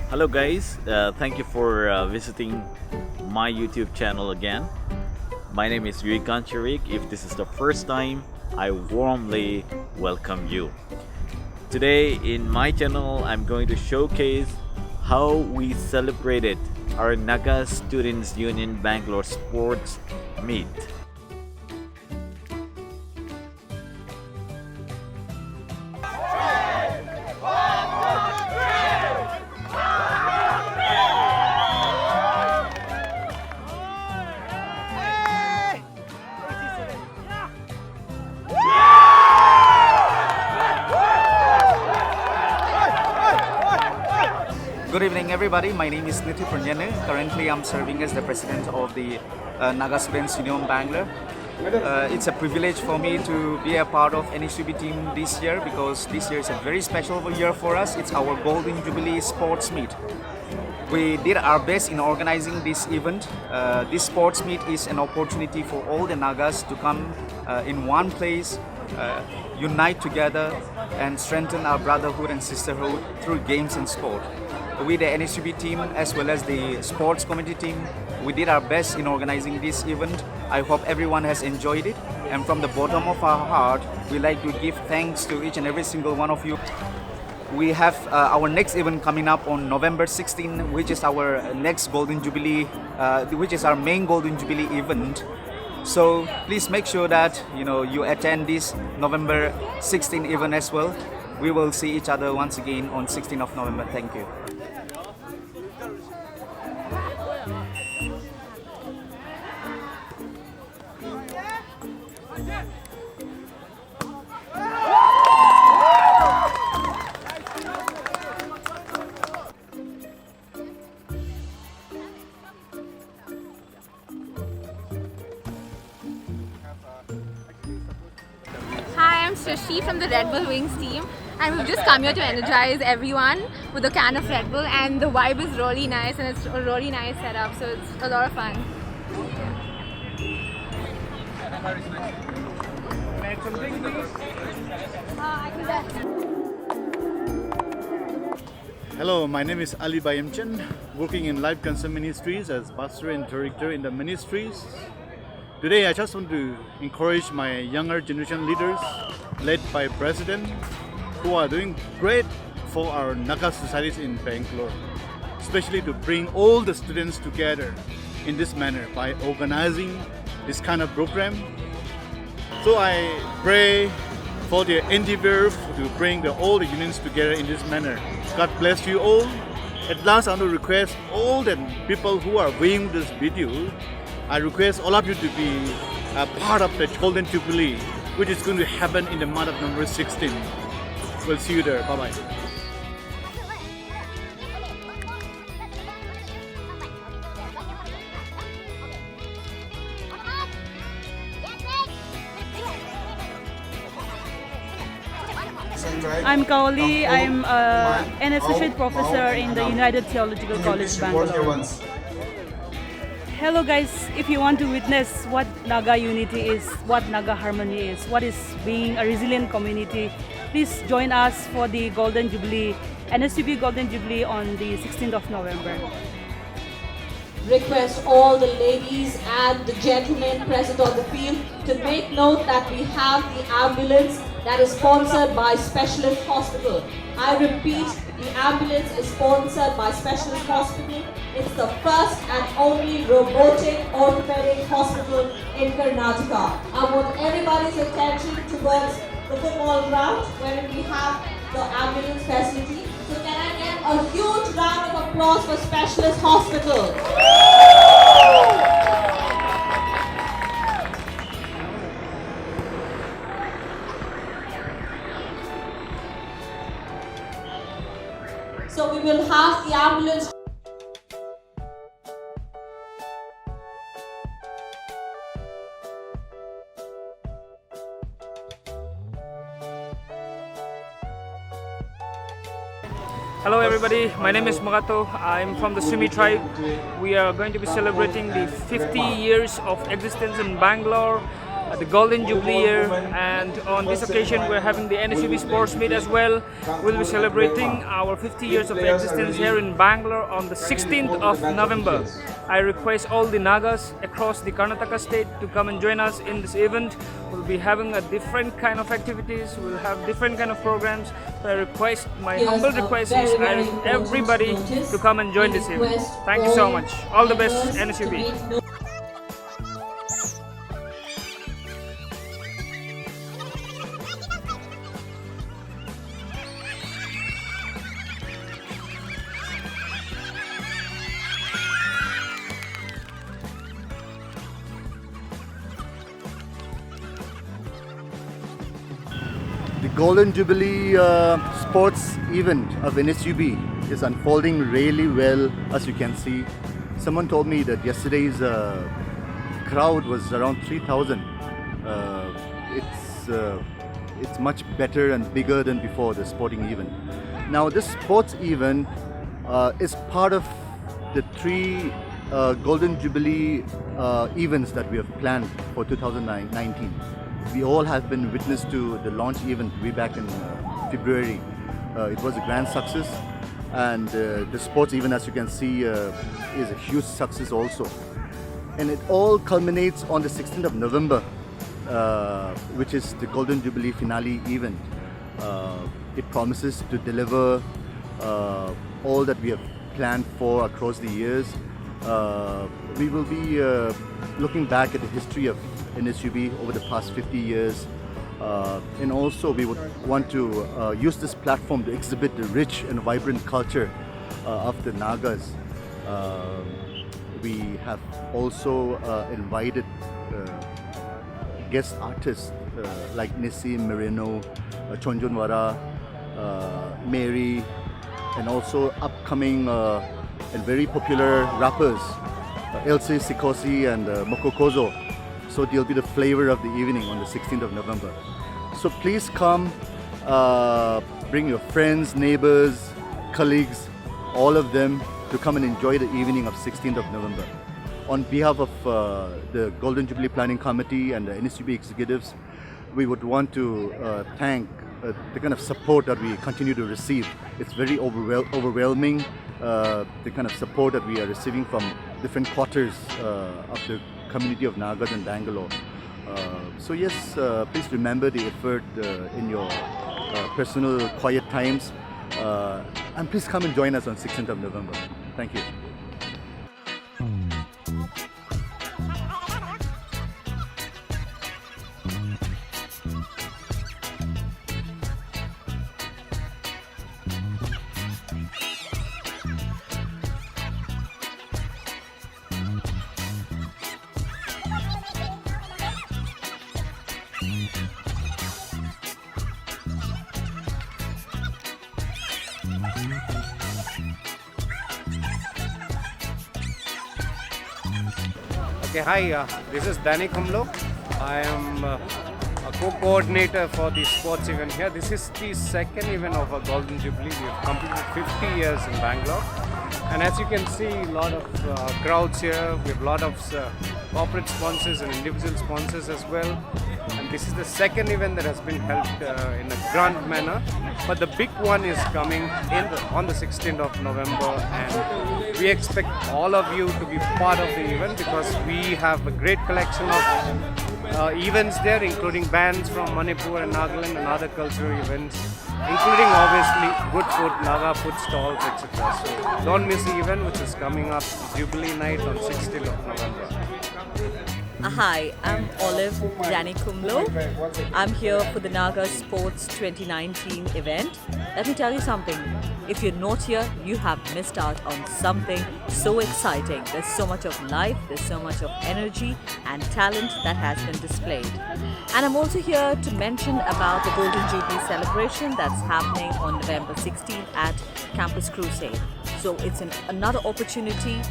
Hello guys, thank you for visiting my YouTube channel again. My name is Yuikan Chirik. If this is the first time, I warmly welcome you. Today in my channel, I'm going to showcase how we celebrated our Naga Students Union Bangalore Sports Meet. Good evening, everybody. My name is Nithu Pranyane. Currently, I'm serving as the president of the Naga Students Union Bangalore. It's a privilege for me to be a part of NSUB team this year because this year is a very special year for us. It's our Golden Jubilee Sports Meet. We did our best in organizing this event. This sports meet is an opportunity for all the Nagas to come in one place, unite together, and strengthen our brotherhood and sisterhood through games and sport. With the NSUB team as well as the sports committee team, we did our best in organizing this event. I hope everyone has enjoyed it, and from the bottom of our heart, we like to give thanks to each and every single one of you. We have our next event coming up on November 16, which is our next Golden Jubilee, which is our main Golden Jubilee event. So please make sure that you attend this November 16 event as well. We will see each other once again on 16th of November. Thank you. Hi, I'm Shashi from the Red Bull Wings team, and we've just come here to energize everyone with a can of Red Bull, and the vibe is really nice and it's a really nice setup, so it's a lot of fun. Hello, my name is Ali Bayamchan, working in Life Concern Ministries as pastor and director in the ministries. Today I just want to encourage my younger generation leaders led by President who are doing great for our Naga societies in Bangalore, especially to bring all the students together in this manner by organizing this kind of program. So I pray for their endeavor to bring all the unions together in this manner. God bless you all. At last, I want to request all the people who are viewing this video, I request all of you to be a part of the Golden Jubilee, which is going to happen in the month of November 16. We'll see you there. Bye-bye. I'm Kaoli. I'm an associate professor in the United Theological College, Bangalore. Hello guys, if you want to witness what Naga unity is, what Naga harmony is, what is being a resilient community, please join us for the Golden Jubilee, NSUB Golden Jubilee on the 16th of November. Request all the ladies and the gentlemen present on the field to make note that we have the ambulance that is sponsored by Specialist Hospital. I repeat, the ambulance is sponsored by Specialist Hospital. It's the first and only robotic orthopedic hospital in Karnataka. I want everybody's attention towards the football ground where we have the ambulance facility. So can I get a huge round of applause for Specialist Hospital? So we will have the ambulance. Hello everybody, my name is Magato. I'm from the Sumi tribe. We are going to be celebrating the 50 years of existence in Bangalore. the Golden Jubilee year, and on this occasion we're having the NSUB Sports Meet as well. We'll be celebrating our 50 years of existence here in Bangalore on the 16th of November. I request all the Nagas across the Karnataka state to come and join us in this event. We'll be having a different kind of activities, we'll have different kind of programs. So I request, my humble request is everybody to come and join this event. Thank you so much. All the best, NSUB. The Golden Jubilee sports event of NSUB is unfolding really well, as you can see. Someone told me that yesterday's crowd was around 3,000. It's much better and bigger than before the sporting event. Now this sports event is part of the three Golden Jubilee events that we have planned for 2019. We all have been witness to the launch event way back in February. It was a grand success, and the sports event, as you can see, is a huge success also. And it all culminates on the 16th of November, which is the Golden Jubilee finale event. It promises to deliver all that we have planned for across the years. We will be looking back at the history of NSUB over the past 50 years, and also we would want to use this platform to exhibit the rich and vibrant culture of the Nagas. We have also invited guest artists like Nissim, Merino, Chonjonwara, Mary, and also upcoming and very popular rappers Elsie Sikosi and Mokokozo. So they'll be the flavor of the evening on the 16th of November. So please come, bring your friends, neighbors, colleagues, all of them to come and enjoy the evening of 16th of November. On behalf of the Golden Jubilee Planning Committee and the NSUB executives, we would want to thank the kind of support that we continue to receive. It's very overwhelming, the kind of support that we are receiving from different quarters of the community of Nagas in Bangalore. So yes, please remember the effort in your personal quiet times, and please come and join us on 16th of November. Thank you. Okay, hi, this is Danny Kumlo. I am a co-coordinator for the sports event here. This is the second event of a Golden Jubilee. We have completed 50 years in Bangalore. And as you can see, a lot of crowds here. We have a lot of corporate sponsors and individual sponsors as well. And this is the second event that has been held in a grand manner. But the big one is coming on the 16th of November, and we expect all of you to be part of the event because we have a great collection of events there, including bands from Manipur and Nagaland and other cultural events, including obviously good food, Naga food stalls, etc. So don't miss the event which is coming up, Jubilee night on 16th of November. Hi, I'm Olive Danny Kumlo. I'm here for the Naga Sports 2019 event. Let me tell you something. If you're not here, you have missed out on something so exciting. There's so much of life, there's so much of energy and talent that has been displayed. And I'm also here to mention about the Golden Jubilee celebration that's happening on November 16th at Campus Crusade. So it's another opportunity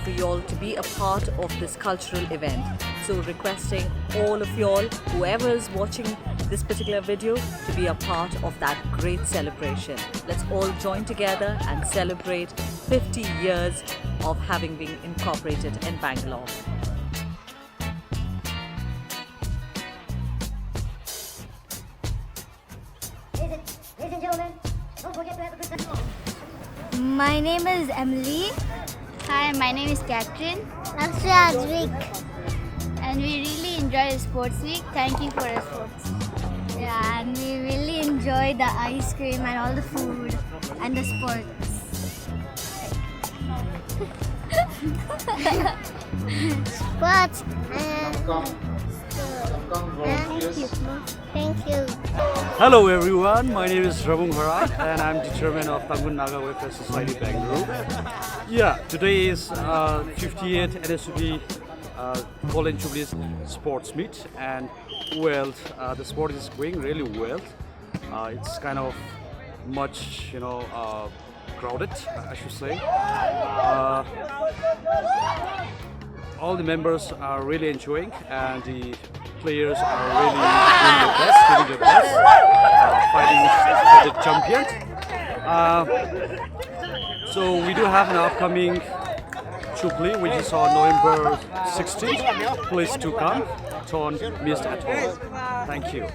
for you all to be a part of this cultural event. So requesting all of y'all, whoever is watching this particular video, to be a part of that great celebration. Let's all join together and celebrate 50 years of having been incorporated in Bangalore. My name is Emily. Hi, my name is Catherine. I'm Shadwick. And we really enjoy the sports week. Thank you for the sports. Yeah, and we really enjoy the ice cream and all the food and the sports. Sports. Thank you. Hello everyone, my name is Rabung Harai and I'm the chairman of Tangun Naga Welfare Society Bangalore. Yeah, today is 58th NSUB Golden Jubilee Sports Meet, and well, the sport is going really well. It's kind of much, crowded, I should say. All the members are really enjoying, and the players are really doing their best, fighting for the champion. So we do have an upcoming Jubilee, which is on November 16th. Please to come, don't miss at all. Thank you.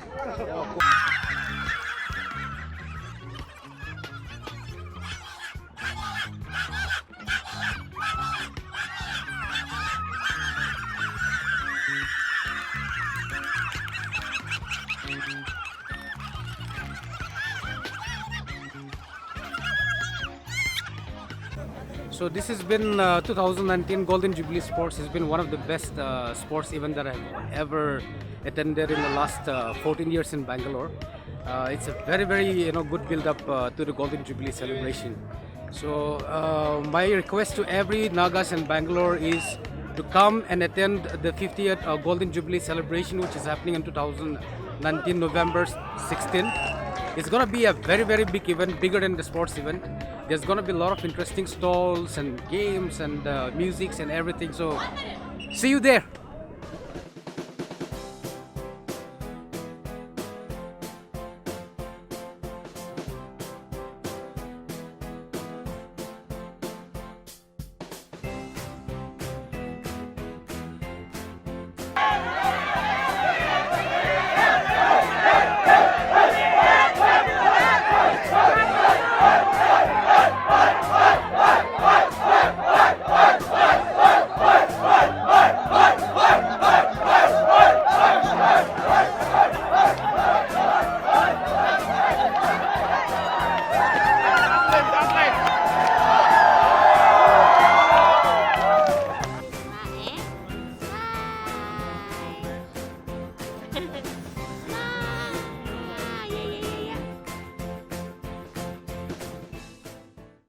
So this has been 2019 Golden Jubilee Sports. Has been one of the best sports events that I've ever attended in the last 14 years in Bangalore. It's a very good build up to the Golden Jubilee celebration. So my request to every Nagas in Bangalore is to come and attend the 50th Golden Jubilee celebration, which is happening in 2019 November 16th. It's going to be a very big event, bigger than the sports event. There's going to be a lot of interesting stalls and games and musics and everything. So see you there.